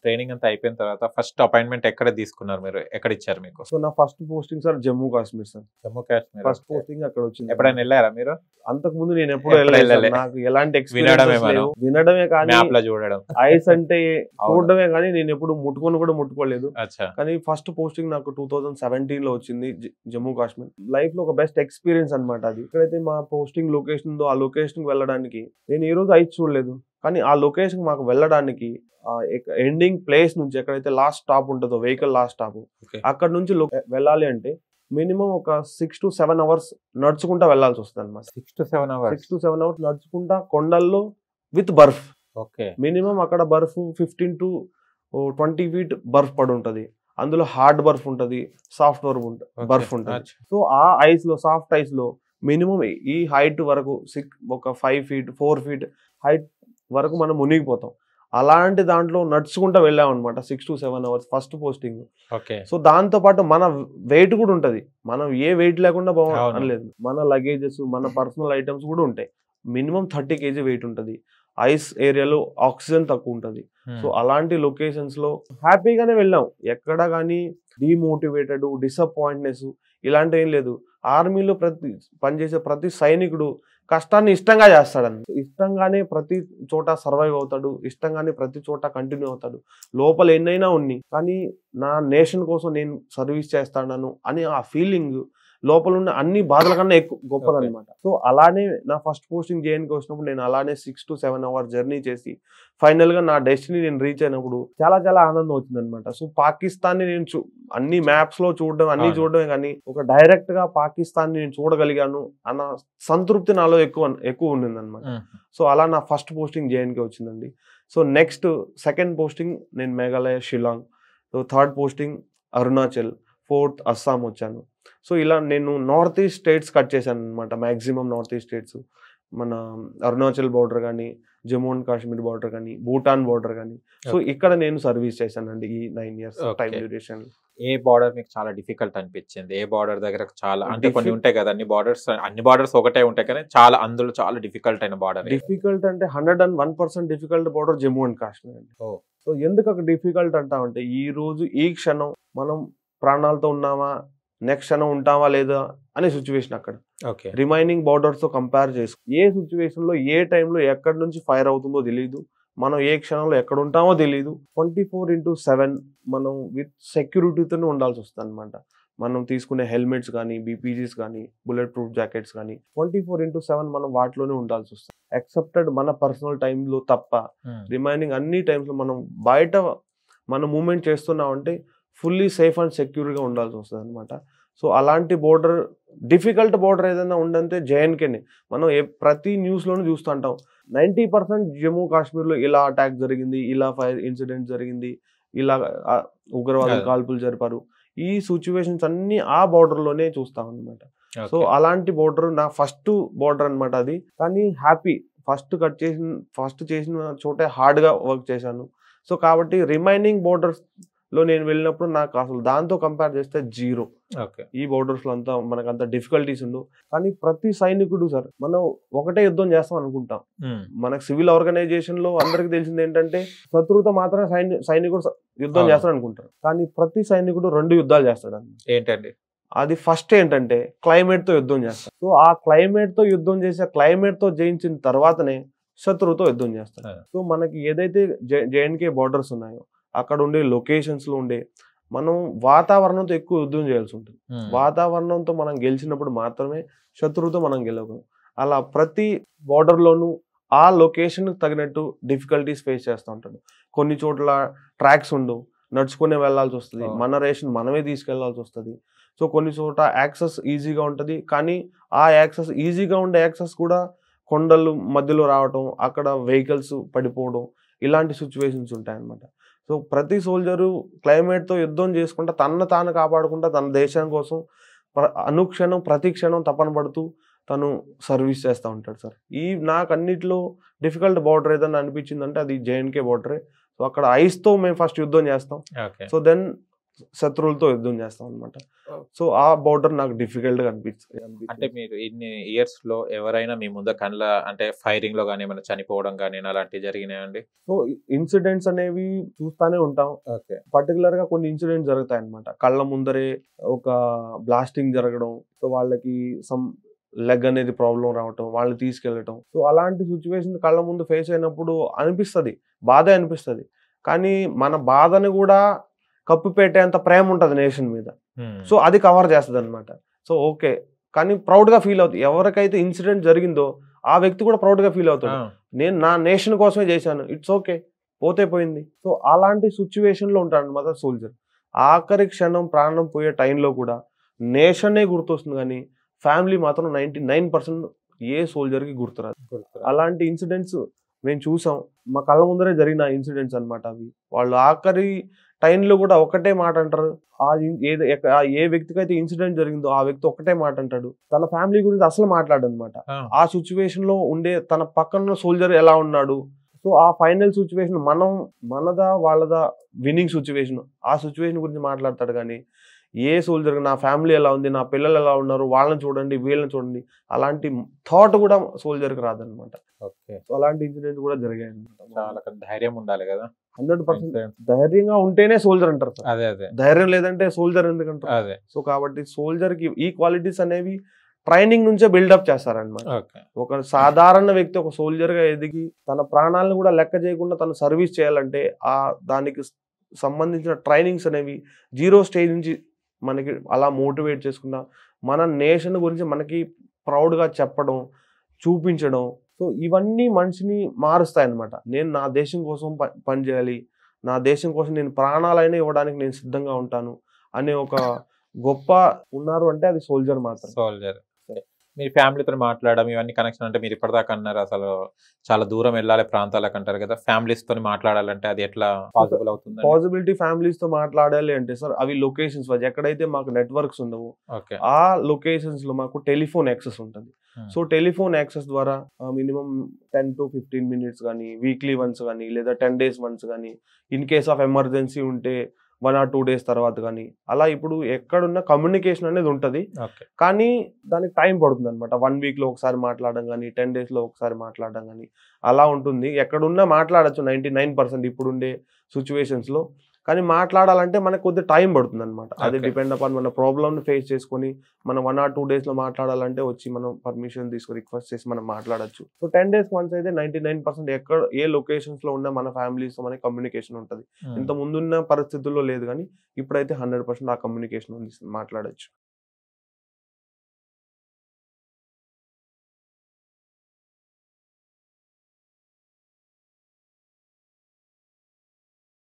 Training అంతా అయిపోయిన తర్వాత ఫస్ట్ అపాయింట్మెంట్ ఎక్కడ తీసుకున్నారు మీరు? ఎక్కడ ఇచ్చారు మీకు? సో నా first posting sir Jammu Kashmir sir. Jammu Kashmir. First posting అక్కడ వచ్చింది. ఎప్పుడైనా వెళ్ళారా మీరు? అంతకు ముందు నేను ఎప్పుడు వెళ్ళలేదు. నాకు ఎలాంటి ఎక్స్పీరియన్స్ లేవు. వినడమే కానీ మ్యాప్ లో చూడడం, ఐస్ అంటే చూడడమే కానీ నేను ఎప్పుడు ముట్టుకొని కూడా ముట్టుకోలేదు. కానీ ఫస్ట్ పోస్టింగ్ నాకు 2017 లో వచ్చింది జమ్మూ కాశ్మీర్. లైఫ్ లో ఒక బెస్ట్ ఎక్స్పీరియన్స్ అన్నమాట అది. ఎక్కడైతే మా పోస్టింగ్ లొకేషన్ ఉందో ఆ లొకేషన్ కి వెళ్ళడానికి నేను ఈ రోజు ఐస్ చూడలేదు. కానీ ఆ లొకేషన్ మాకు వెళ్ళడానికి ఎండింగ్ ప్లేస్ నుంచి ఎక్కడైతే లాస్ట్ స్టాప్ ఉంటుందో వెహికల్ లాస్ట్ స్టాప్, అక్కడ నుంచి వెళ్ళాలి అంటే మినిమం ఒక 6 to 7 hours నడుచుకుంటా వెళ్లాల్సి వస్తుంది అనమాట. 6 to 7 hours నడుచుకుంటా కొండల్లో విత్ బర్ఫ్. మినిమం అక్కడ బర్ఫ్ 15 to 20 feet బర్ఫ్ పడి ఉంటది. అందులో హార్డ్ బర్ఫ్ ఉంటది, సాఫ్ట్ బర్ఫ్ ఉంటది. సో ఆ ఐస్ లో, సాఫ్ట్ ఐస్ లో మినిమం ఈ హైట్ వరకు ఒక 5 feet 4 feet హైట్ వరకు మనం మునిగిపోతాం. అలాంటి దాంట్లో నడుచుకుంటా వెళ్ళాం అనమాట 6 to 7 hours first posting. So దాంతో పాటు మన వెయిట్ కూడా ఉంటది. మనం ఏ వెయిట్ లేకుండా అనలేదు. మన లగేజెస్, మన పర్సనల్ ఐటమ్స్ కూడా ఉంటాయి. మినిమం 30 kg వెయిట్ ఉంటది. ఐస్ ఏరియాలో ఆక్సిజన్ తక్కువ ఉంటది. సో అలాంటి లొకేషన్స్ లో హ్యాపీగానే వెళ్ళాం. ఎక్కడ కానీ డిమోటివేటెడ్, డిసప్పాయింట్నెస్ ఇలాంటి ఏం లేదు. ఆర్మీలో పనిచేసే ప్రతి సైనికుడు కష్టాన్ని ఇష్టంగా చేస్తాడని, ఇష్టంగానే ప్రతి చోట సర్వైవ్ అవుతాడు, ఇష్టంగానే ప్రతి చోట కంటిన్యూ అవుతాడు. లోపల ఎన్నైనా ఉన్నాయి కానీ నా నేషన్ కోసం నేను సర్వీస్ చేస్తాను అని ఆ ఫీలింగ్ లోపల ఉన్న అన్ని బాధల కన్నా ఎక్కువ గొప్పదన్నమాట. సో అలానే నా ఫస్ట్ పోస్టింగ్ జేఎన్కి వచ్చినప్పుడు నేను అలానే 6 to 7 hours జర్నీ చేసి ఫైనల్ గా నా డెస్టినీ నేను రీచ్ అయినప్పుడు చాలా చాలా ఆనందం వచ్చింది అనమాట. సో పాకిస్తాన్ ని నేను అన్ని మ్యాప్స్ లో చూడడం, అన్ని చూడడమే కానీ ఒక డైరెక్ట్ గా పాకిస్తాన్ ని నేను చూడగలిగాను అన్న సంతృప్తి నాలో ఎక్కువ ఉండింది అనమాట. సో అలా నా ఫస్ట్ పోస్టింగ్ జేఎన్కి వచ్చిందండి. సో నెక్స్ట్ సెకండ్ పోస్టింగ్ నేను Meghalaya, Shillong. So third posting Arunachal, fourth Assam వచ్చాను. సో ఇలా నేను నార్త్ ఈస్ట్ స్టేట్స్ కట్ చేశాను అనమాట. మ్యాక్సిమం నార్త్ ఈస్ట్ స్టేట్స్, మన అరుణాచల్ బార్డర్ కానీ, జమ్మూ అండ్ కాశ్మీర్ బార్డర్ కానీ, భూటాన్ బార్డర్ కానీ. సో ఇక్కడ నేను సర్వీస్ చేశానండి ఈ 9 years టైం డ్యూరేషన్. ఏ బార్డర్ మీకు చాలా డిఫికల్ట్ అనిపించింది? ఏ బార్డర్ దగ్గర చాలా అంటే కొన్ని ఉంటాయి కదా, అన్ని బార్డర్స్ ఒకటే ఉంటాయి కానీ అందులో చాలా డిఫికల్ట్ అయిన బార్డర్? డిఫికల్ట్ అంటే 101% difficult border Jammu and Kashmir అండి. సో ఎందుకు అక్కడ డిఫికల్ట్ అంటామంటే ఈ రోజు ఈ క్షణం మనం ప్రాణాలతో ఉన్నామా, నెక్స్ట్ క్షణం ఉంటామా లేదా అనే సిచ్యువేషన్ అక్కడ. రిమైనింగ్ బార్డర్స్ తో కంపేర్ చేసుకో ఏ సిచ్యువేషన్ లో ఏ టైంలో ఎక్కడి నుంచి ఫైర్ అవుతుందో తెలియదు, మనం ఏ క్షణంలో ఎక్కడ ఉంటామో తెలియదు. 24/7 మనం విత్ సెక్యూరిటీతోనే ఉండాల్సి వస్తుంది అనమాట. మనం తీసుకునే హెల్మెట్స్ కానీ, బీపీజీస్ కానీ, బుల్లెట్ ప్రూఫ్ జాకెట్స్ కానీ 24/7 మనం వాటిలోనే ఉండాల్సి వస్తుంది. ఎక్సెప్టెడ్ మన పర్సనల్ టైంలో తప్ప రిమైనింగ్ అన్ని టైమ్స్ లో మనం బయట మనం మూవ్మెంట్ చేస్తున్నామంటే ఫుల్లీ సేఫ్ అండ్ సెక్యూర్గా ఉండాల్సి వస్తుంది అనమాట. సో అలాంటి బోర్డర్, డిఫికల్ట్ బోర్డర్ ఏదైనా ఉందంటే జేఎన్కేని. మనం ప్రతి న్యూస్లోనూ చూస్తుంటాం 90% జమ్మూ కాశ్మీర్లో ఇలా అటాక్ జరిగింది, ఇలా ఫైర్ ఇన్సిడెంట్ జరిగింది, ఇలా ఉగ్రవాదులు కాల్పులు జరిపారు. ఈ సిచ్యువేషన్స్ అన్ని ఆ బోర్డర్లోనే చూస్తాం అనమాట. సో అలాంటి బోర్డర్ నా ఫస్ట్ బోర్డర్ అనమాట అది. కానీ హ్యాపీ, ఫస్ట్ చేసిన చోటే హార్డ్గా వర్క్ చేశాను. సో కాబట్టి రిమైనింగ్ బోర్డర్స్ లో నేను వెళ్ళినప్పుడు నాకు అసలు దాంతో కంపేర్ చేస్తే జీరో. ఈ బోర్డర్స్ లో అంతా మనకు అంత డిఫికల్టీస్ ఉండవు. కానీ ప్రతి సైనికుడు సార్ మనం ఒకటే యుద్ధం చేస్తాం అనుకుంటాం. మనకు సివిల్ ఆర్గనైజేషన్ లో అందరికి తెలిసింది ఏంటంటే శత్రువుతో మాత్రమే సైనికుడు యుద్ధం చేస్తాడు అనుకుంటారు. కానీ ప్రతి సైనికుడు 2 యుద్ధాలు చేస్తాడు. ఏంటండి అది? ఫస్ట్ ఏంటంటే క్లైమేట్ తో యుద్ధం చేస్తాడు. సో ఆ క్లైమేట్ తో యుద్ధం చేసే, క్లైమేట్ తో జయించిన తర్వాతనే శత్రువుతో యుద్ధం చేస్తాడు. సో మనకి ఏదైతే జేఎన్కే బార్డర్స్ ఉన్నాయో అక్కడ ఉండే లొకేషన్స్ లో ఉండే మనం వాతావరణంతో ఎక్కువ యుద్ధం చేయాల్సి ఉంటుంది. వాతావరణంతో మనం గెలిచినప్పుడు మాత్రమే శత్రువుతో మనం గెలవగలం. అలా ప్రతి బార్డర్లోనూ ఆ లొకేషన్ తగినట్టు డిఫికల్టీస్ ఫేస్ చేస్తూ ఉంటాడు. కొన్ని చోట్ల ట్రాక్స్ ఉండవు, నడుచుకునే వెళ్లాల్సి వస్తుంది, మన రేషన్ మనమే తీసుకెళ్లాల్సి వస్తుంది. సో కొన్ని చోట యాక్సెస్ ఈజీగా ఉంటుంది, కానీ ఆ యాక్సెస్ ఈజీగా ఉండే యాక్సెస్ కూడా కొండలు మధ్యలో రావటం, అక్కడ వెహికల్స్ పడిపోవడం, ఇలాంటి సిచ్యువేషన్స్ ఉంటాయన్నమాట. సో ప్రతి సోల్జరు క్లైమేట్తో యుద్ధం చేసుకుంటా తాను కాపాడుకుంటా తన దేశం కోసం అనుక్షణం ప్రతి క్షణం తపన పడుతూ తను సర్వీస్ చేస్తూ ఉంటాడు సార్. నాకు అన్నిట్లో డిఫికల్ట్ బార్డర్ ఏదన్నా అనిపించిందంటే అది జేఎన్కే బార్డరే. సో అక్కడ ఐస్తో మేము ఫస్ట్ యుద్ధం చేస్తాం. సో దెన్ శత్రువులతో యుద్ధం చేస్తాం అనమాట. సో ఆ బోర్డర్ నాకు డిఫికల్ట్ గా అనిపిస్తుంది. అంటే మీరు ఇన్ని ఇయర్స్ లో ఎవరైనా మీ ముందు కళ్ళ అంటే ఫైరింగ్ లో కానీ ఏమైనా చనిపోవడం కానీ అలాంటివి జరిగినాయండి? సో ఇన్సిడెంట్స్ అనేవి చూస్తానే ఉంటాం. పర్టికులర్ గా కొన్ని ఇన్సిడెంట్స్ జరుగుతాయి అనమాట. కళ్ళ ముందరే ఒక బ్లాస్టింగ్ జరగడం, సో వాళ్ళకి సమ్ లెగ్ అనేది ప్రాబ్లం రావటం, వాళ్ళని తీసుకెళ్ళటం. సో అలాంటి సిచ్యువేషన్ కళ్ళ ముందు ఫేస్ అయినప్పుడు అనిపిస్తుంది, బాధే అనిపిస్తుంది. కానీ మన బాధని కూడా కప్పిపెట్టేంత ప్రేమ ఉంటుంది నేషన్ మీద. సో అది కవర్ చేస్తుంది అనమాట. సో ఓకే, కానీ ప్రౌడ్ గా ఫీల్ అవుతుంది. ఎవరికైతే ఇన్సిడెంట్ జరిగిందో ఆ వ్యక్తి కూడా ప్రౌడ్ గా ఫీల్ అవుతాడు. నేను నా నేషన్ కోసమే చేశాను, ఇట్స్ ఓకే, పోతే పోయింది. సో అలాంటి సిచ్యువేషన్ లో ఉంటాడు అనమాట సోల్జర్. ఆఖరి క్షణం ప్రాణం పోయే టైంలో కూడా నేషనే గుర్తొస్తుంది, కానీ ఫ్యామిలీ మాత్రం 99% ఏ సోల్జర్ కి గుర్తురాదు. అలాంటి ఇన్సిడెంట్స్ మేము చూసాం, మా కళ్ళ ముందరే జరిగిన ఇన్సిడెంట్స్ అనమాట అవి. వాళ్ళు ఆఖరి టైంలో కూడా ఒకటే మాట అంటారు. ఏ వ్యక్తికి అయితే ఇన్సిడెంట్ జరిగిందో ఆ వ్యక్తి ఒకటే మాట అంటాడు, తన ఫ్యామిలీ గురించి అసలు మాట్లాడు అనమాట. ఆ సిచ్యువేషన్ లో ఉండే తన పక్కన సోల్జర్ ఎలా ఉన్నాడు, సో ఆ ఫైనల్ సిచ్యువేషన్ మనదా వాళ్ళదా విన్నింగ్ సిచ్యువేషన్, ఆ సిచ్యువేషన్ గురించి మాట్లాడతాడు. కానీ ఏ సోల్జర్ నా ఫ్యామిలీ ఎలా ఉంది, నా పిల్లలు ఎలా ఉన్నారు, వాళ్ళని చూడండి, వీళ్ళని చూడండి, అలాంటి థాట్ కూడా సోల్జర్ కి రాదనమాట. సో అలాంటి ఇన్సిడెంట్స్ కూడా జరిగాయి అనమాట. చాలా ధైర్యం ఉండాలి కదా. 100% ధైర్యంగా ఉంటేనే సోల్జర్ అంటారు. ధైర్యం లేదంటే సోల్జర్ ఎందుకంటారు? సో కాబట్టి సోల్జర్ కి ఈ క్వాలిటీస్ అనేవి ట్రైనింగ్ నుంచే బిల్డప్ చేస్తారనమాట. ఒక సాధారణ వ్యక్తి ఒక సోల్జర్ గా ఎదిగి తన ప్రాణాలను కూడా లెక్క చేయకుండా తను సర్వీస్ చేయాలంటే ఆ దానికి సంబంధించిన ట్రైనింగ్స్ అనేవి 0 స్టేజ్ నుంచి మనకి అలా మోటివేట్ చేసుకున్నా మన నేషన్ గురించి మనకి ప్రౌడ్గా చెప్పడం, చూపించడం, సో ఇవన్నీ మనిషిని మారుస్తాయి అన్నమాట. నేను నా దేశం కోసం పనిచేయాలి, నా దేశం కోసం నేను ప్రాణాలైనా ఇవ్వడానికి నేను సిద్ధంగా ఉంటాను అనే ఒక గొప్ప ఉన్నారు అంటే అది సోల్జర్ మాత్రం. సోల్జర్. మీ ఫ్యామిలీతో మాట్లాడడం ఇవన్నీ కనెక్షన్ అంటే మీరు ఇప్పటిదాకా అన్నారు అసలు చాలా దూరం వెళ్ళాలి ప్రాంతాలకు అంటారు కదా, ఫ్యామిలీస్ తో మాట్లాడాలంటే అది ఎట్లా పాసిబుల్ అవుతుంది? పాసిబిలిటీ ఫ్యామిలీస్ తో మాట్లాడాలి అంటే సార్ అవి లొకేషన్స్ వైజ్, ఎక్కడైతే మాకు నెట్వర్క్స్ ఉండవు ఆ లొకేషన్స్ లో మాకు టెలిఫోన్ యాక్సెస్ ఉంటుంది. సో టెలిఫోన్ యాక్సెస్ ద్వారా మినిమం 10 to 15 minutes కానీ, వీక్లీ వన్స్ కానీ, లేదా 10 days వన్స్ కానీ, ఇన్ కేస్ ఆఫ్ ఎమర్జెన్సీ ఉంటే 1 or 2 days తర్వాత కానీ, అలా ఇప్పుడు ఎక్కడున్న కమ్యూనికేషన్ అనేది ఉంటుంది. కానీ దానికి టైం పడుతుంది అనమాట. 1 week లో ఒకసారి మాట్లాడడం కానీ, 10 days లో ఒకసారి మాట్లాడడం కానీ అలా ఉంటుంది. ఎక్కడున్నా మాట్లాడచ్చు 99% ఇప్పుడుండే సిచ్యువేషన్స్ లో. కానీ మాట్లాడాలంటే మనకు కొద్ది టైం పడుతుంది అనమాట. అది డిపెండ్ అపాన్ మన ప్రాబ్లమ్ని ఫేస్ చేసుకొని మనం 1 or 2 days లో మాట్లాడాలంటే వచ్చి మనం పర్మిషన్ తీసుకొని రిక్వెస్ట్ చేసి మనం మాట్లాడచ్చు. సో 10 days వన్స్ అయితే 99% ఎక్కడ ఏ లొకేషన్స్ లో ఉన్న మన ఫ్యామిలీస్ మనకి కమ్యూనికేషన్ ఉంటుంది. ఇంత ముందున్న పరిస్థితుల్లో లేదు, కానీ ఇప్పుడైతే 100% ఆ కమ్యూనికేషన్ ఉంది, మాట్లాడచ్చు.